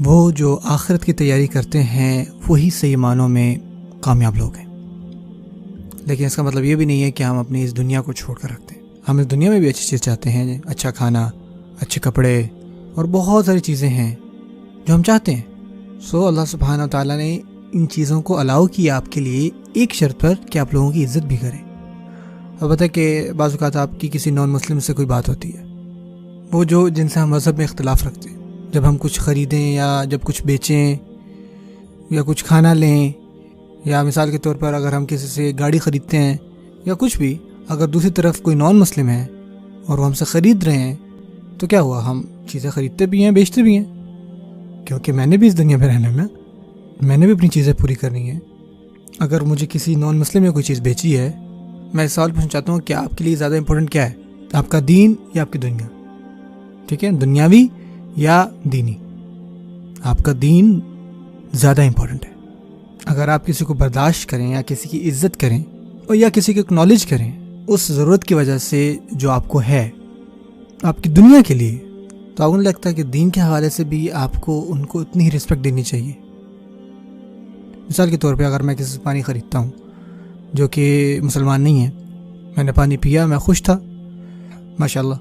وہ جو آخرت کی تیاری کرتے ہیں وہی صحیح معنوں میں کامیاب لوگ ہیں۔ لیکن اس کا مطلب یہ بھی نہیں ہے کہ ہم اپنی اس دنیا کو چھوڑ کر رکھتے ہیں۔ ہم اس دنیا میں بھی اچھی چیز چاہتے ہیں، اچھا کھانا، اچھے کپڑے اور بہت ساری چیزیں ہیں جو ہم چاہتے ہیں۔ اللہ سبحانہ و تعالیٰ نے ان چیزوں کو الاؤ کیا آپ کے لیے ایک شرط پر کہ آپ لوگوں کی عزت بھی کریں۔ البتہ کہ بعض اوقات آپ کی کسی نان مسلم سے کوئی بات ہوتی ہے، وہ جو جن سے ہم مذہب میں اختلاف رکھتے ہیں، جب ہم کچھ خریدیں یا جب کچھ بیچیں یا کچھ کھانا لیں، یا مثال کے طور پر اگر ہم کسی سے گاڑی خریدتے ہیں یا کچھ بھی، اگر دوسری طرف کوئی نان مسلم ہے اور وہ ہم سے خرید رہے ہیں تو کیا ہوا، ہم چیزیں خریدتے بھی ہیں، بیچتے بھی ہیں، کیونکہ میں نے بھی اس دنیا میں رہنا ہے نا، میں نے بھی اپنی چیزیں پوری کرنی ہیں۔ اگر مجھے کسی نان مسلم نے کوئی چیز بیچی ہے، میں سوال پوچھنا چاہتا ہوں کہ آپ کے لیے زیادہ امپورٹنٹ کیا ہے، آپ کا دین یا آپ کی دنیا؟ ٹھیک ہے، دنیاوی یا دینی؟ آپ کا دین زیادہ امپورٹنٹ ہے۔ اگر آپ کسی کو برداشت کریں یا کسی کی عزت کریں اور یا کسی کو اکنالج کریں اس ضرورت کی وجہ سے جو آپ کو ہے آپ کی دنیا کے لیے، تو آپ کو نہیں لگتا کہ دین کے حوالے سے بھی آپ کو ان کو اتنی ہی رسپیکٹ دینی چاہیے؟ مثال کے طور پہ اگر میں کسی سے پانی خریدتا ہوں جو کہ مسلمان نہیں ہے، میں نے پانی پیا، میں خوش تھا، ماشاءاللہ،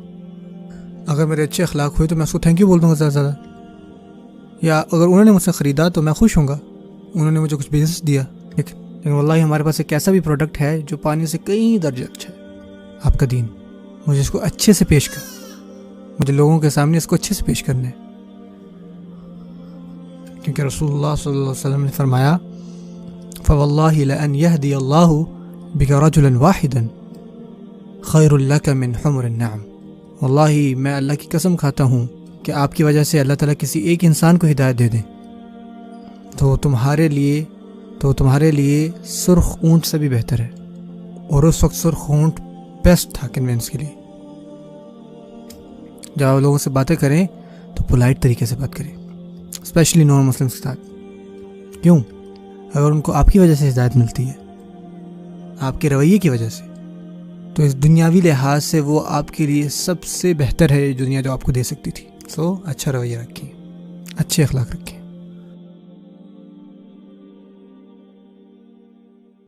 اگر میرے اچھے اخلاق ہوئے تو میں اس کو تھینک یو بول دوں گا زیادہ زیادہ، یا اگر انہوں نے مجھ سے خریدا تو میں خوش ہوں گا، انہوں نے مجھے کچھ بزنس دیا۔ لیکن واللہ ہمارے پاس ایک ایسا بھی پروڈکٹ ہے جو پانی سے کئی درجے اچھا ہے، آپ کا دین۔ مجھے اس کو اچھے سے پیش کر، مجھے لوگوں کے سامنے اس کو اچھے سے پیش کرنا ہے، کیونکہ رسول اللہ صلی اللہ علیہ وسلم نے فرمایا فواللہ لأن یہدی اللہ بک رجلا واحدا خیر لک من حمر النعم، واللہ میں اللہ کی قسم کھاتا ہوں کہ آپ کی وجہ سے اللہ تعالیٰ کسی ایک انسان کو ہدایت دے دیں تو تمہارے لیے سرخ اونٹ سے بھی بہتر ہے۔ اور اس وقت سرخ اونٹ بیسٹ تھا کنوینس کے لیے۔ جب آپ لوگوں سے باتیں کریں تو پولائٹ طریقے سے بات کریں، اسپیشلی نان مسلمس کے ساتھ۔ کیوں؟ اگر ان کو آپ کی وجہ سے ہدایت ملتی ہے، آپ کے رویے کی وجہ سے، تو اس دنیاوی لحاظ سے وہ آپ کے لیے سب سے بہتر ہے دنیا جو آپ کو دے سکتی تھی۔ اچھا رویہ رکھیں، اچھے اخلاق رکھیں۔